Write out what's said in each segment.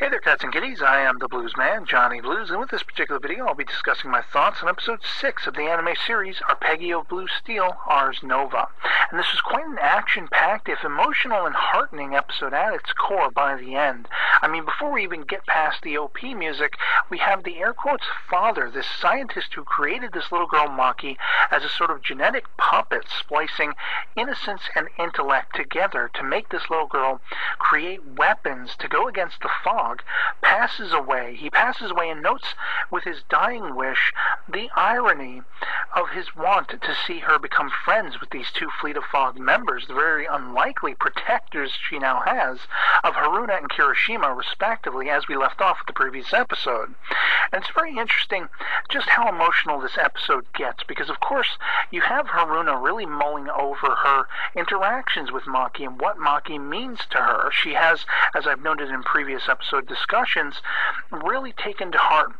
Hey there, cats and kitties. I am the Blues Man, Johnny Blues, and with this particular video, I'll be discussing my thoughts on episode 6 of the anime series Arpeggio of Blue Steel, Ars Nova. And this was quite an action-packed, if emotional and heartening episode at its core by the end. I mean, before we even get past the OP music, we have the air quotes father, this scientist who created this little girl Maki as a sort of genetic puppet, splicing innocence and intellect together to make this little girl create weapons to go against the fog. Passes away. He passes away and notes with his dying wish the irony of his want to see her become friends with these two Fleet of Fog members, the very unlikely protectors she now has of Haruna and Kirishima, respectively, as we left off with the previous episode. And it's very interesting just how emotional this episode gets, because of course you have Haruna really mulling over her interactions with Maki and what Maki means to her. She has, as I've noted in previous episode discussions, really taken to heart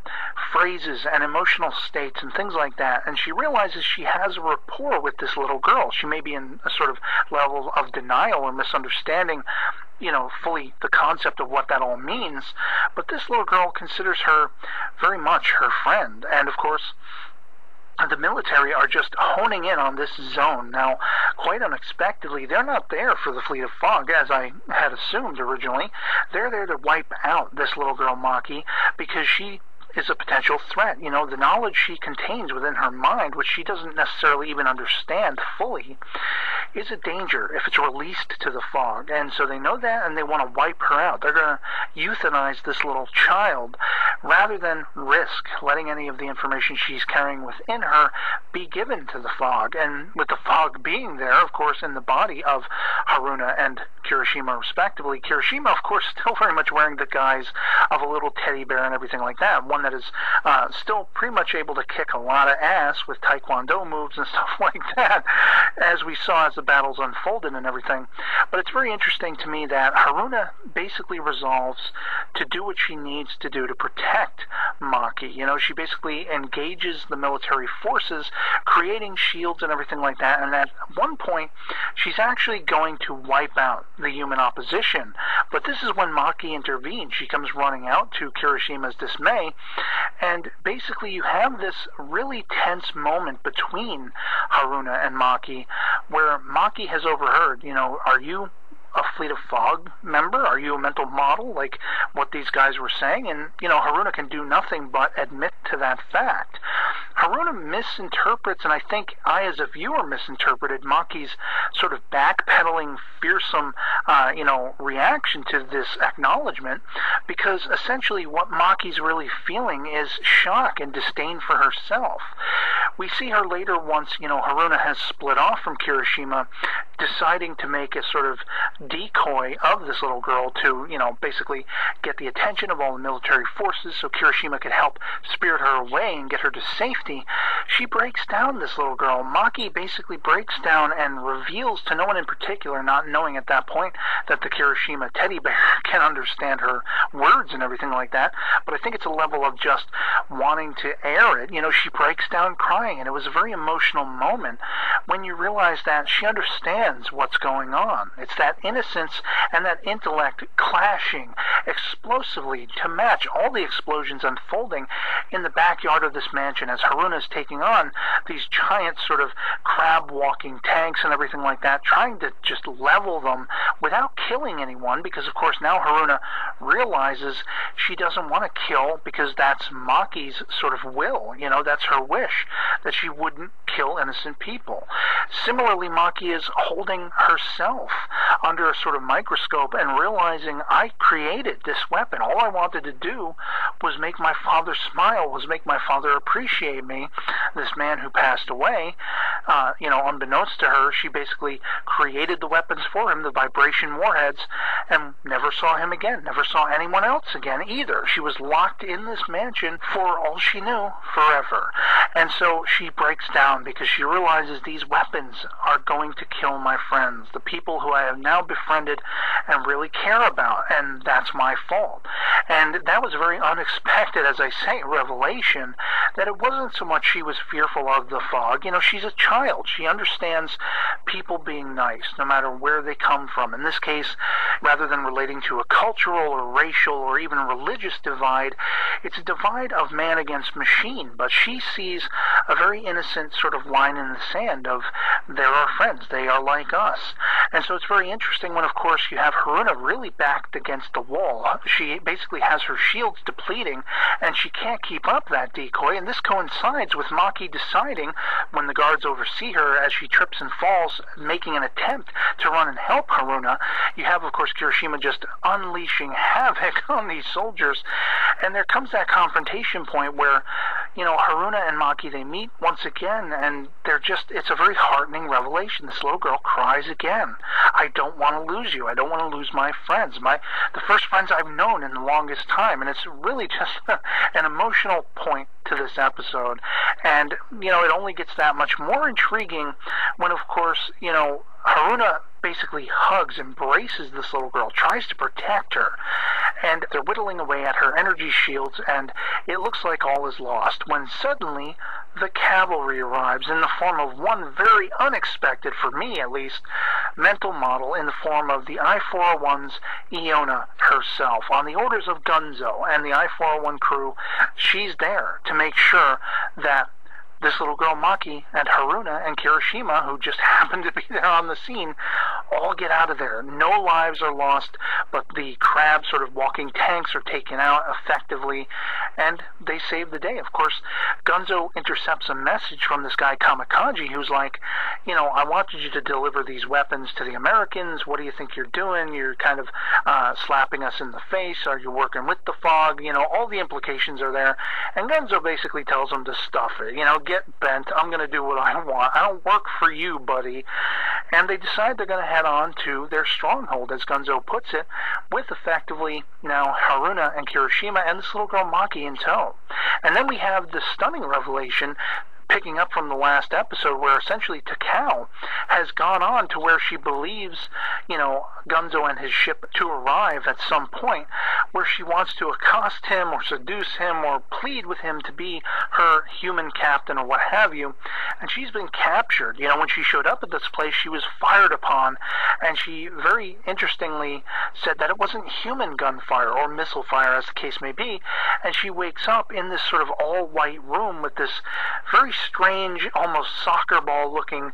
phrases and emotional states and things like that, and she realizes she has a rapport with this little girl. She may be in a sort of level of denial or misunderstanding, fully the concept of what that all means, but this little girl considers her very much her friend, and of course the military are just honing in on this zone. Now, quite unexpectedly, they're not there for the Fleet of Fog, as I had assumed originally. They're there to wipe out this little girl Maki, because she is a potential threat. The knowledge she contains within her mind, which she doesn't necessarily even understand fully, is a danger if it's released to the fog. And so they know that, and they want to wipe her out. They're going to euthanize this little child rather than risk letting any of the information she's carrying within her be given to the fog. And with the fog being there, of course, in the body of Haruna and Kirishima, respectively, Kirishima, of course, still very much wearing the guise of a little teddy bear and everything like that, one that is still pretty much able to kick a lot of ass with taekwondo moves and stuff like that, as we saw as the battles unfolded and everything. But it's very interesting to me that Haruna basically resolves to do what she needs to do to protect Maki. She basically engages the military forces, creating shields and everything like that, and at one point she's actually going to wipe out the human opposition. But this is when Maki intervenes. She comes running out to Kirishima's dismay, and basically you have this really tense moment between Haruna and Maki, where Maki has overheard, are you a Fleet of Fog member? Are you a mental model, like what these guys were saying? And, Haruna can do nothing but admit to that fact. Haruna misinterprets, and I think I, as a viewer, misinterpreted Maki's sort of backpedaling, fearsome, reaction to this acknowledgement, because essentially what Maki's really feeling is shock and disdain for herself. We see her later once, Haruna has split off from Kirishima, deciding to make a sort of decoy of this little girl to, basically get the attention of all the military forces so Kirishima could help spirit her away and get her to safety. She breaks down this little girl. Maki basically breaks down and reveals to no one in particular, not knowing at that point that the Kirishima teddy bear can understand her words and everything like that, but I think it's a level of just wanting to air it. She breaks down crying, and it was a very emotional moment when you realize that she understands what's going on. It's that innocence and that intellect clashing explosively to match all the explosions unfolding in the backyard of this mansion as Haruna is taking on these giant sort of crab-walking tanks and everything like that, trying to just level them without killing anyone, because of course now Haruna realizes she doesn't want to kill because that's Maki's sort of will. That's her wish, that she wouldn't kill innocent people. Similarly, Maki is holding herself under a sort of microscope and realizing, I created this weapon. All I wanted to do was make my father smile, was make my father appreciate me. This man who passed away, unbeknownst to her, she basically created the weapons for him, the vibration warheads, and never saw him again, never saw anyone else again either. She was locked in this mansion for all she knew, forever. And so she breaks down because she realizes these weapons are going to kill my friends, the people who I have now befriended and really care about, and that's my fault. And that was a very unexpected, as I say, revelation that it wasn't so much she was fearful of the fog. You know, she's a child. She understands people being nice, no matter where they come from. In this case, rather than relating to a cultural or racial or even religious divide, it's a divide of man against machine. But she sees a very innocent sort of line in the sand of, they're our friends, they are like us. And so it's very interesting when, of course, you have Haruna really backed against the wall. She basically has her shields depleting, and she can't keep up that decoy, and this coincides with Maki deciding, when the guards oversee her as she trips and falls, making an attempt to run and help Haruna. You have, of course, Kirishima just unleashing havoc on these soldiers, and there comes that confrontation point where, you know, Haruna and Maki, they meet once again, and it's a very heartening revelation. This little girl cries again. I don't want to lose you. I don't want to lose my friends, the first friends I've known in the longest time. And it's really just an emotional point to this episode. And, you know, it only gets that much more intriguing when, of course, you know, Haruna basically hugs, embraces this little girl, tries to protect her, and they're whittling away at her energy shields, and it looks like all is lost, when suddenly the cavalry arrives in the form of one very unexpected, for me at least, mental model in the form of the I-401's Iona herself. On the orders of Gunzo and the I-401 crew, she's there to make sure that this little girl Maki and Haruna and Kirishima, who just happened to be there on the scene, all get out of there. No lives are lost, but the crab sort of walking tanks are taken out effectively, and they save the day. Of course, Gunzo intercepts a message from this guy Kamikaze, who's like, you know, I wanted you to deliver these weapons to the Americans. What do you think you're doing? You're kind of slapping us in the face. Are you working with the fog? You know, all the implications are there. And Gunzo basically tells him to stuff it. You know, get bent. I'm going to do what I want. I don't work for you, buddy. And they decide they're going to head on to their stronghold, as Gunzo puts it, with effectively now Haruna and Kirishima and this little girl Maki in tow. And then we have the stunning revelation, picking up from the last episode, where essentially Takao has gone on to where she believes, you know, Gunzo and his ship to arrive at some point, where she wants to accost him or seduce him or plead with him to be her human captain or what have you. And she's been captured. You know, when she showed up at this place, she was fired upon, and she very interestingly said that it wasn't human gunfire or missile fire, as the case may be. And she wakes up in this sort of all-white room with this very strange, almost soccer ball looking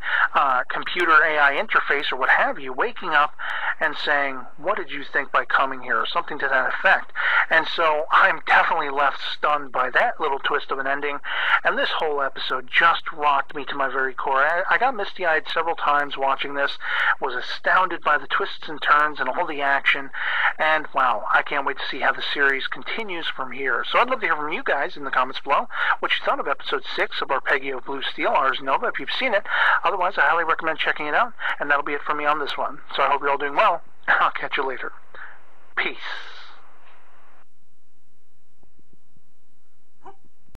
computer AI interface or what have you, waking up and saying, what did you think by coming here, or something to that effect. And so I'm definitely left stunned by that little twist of an ending, and this whole episode just rocked me to my very core. I got misty-eyed several times watching this, was astounded by the twists and turns and all the action, and wow, I can't wait to see how the series continues from here. So I'd love to hear from you guys in the comments below what you thought of episode 6 of Arpeggio of Blue Steel, Ars Nova, if you've seen it. Otherwise, I highly recommend checking it out, and that'll be it for me on this one. So I hope you're all doing well. I'll catch you later.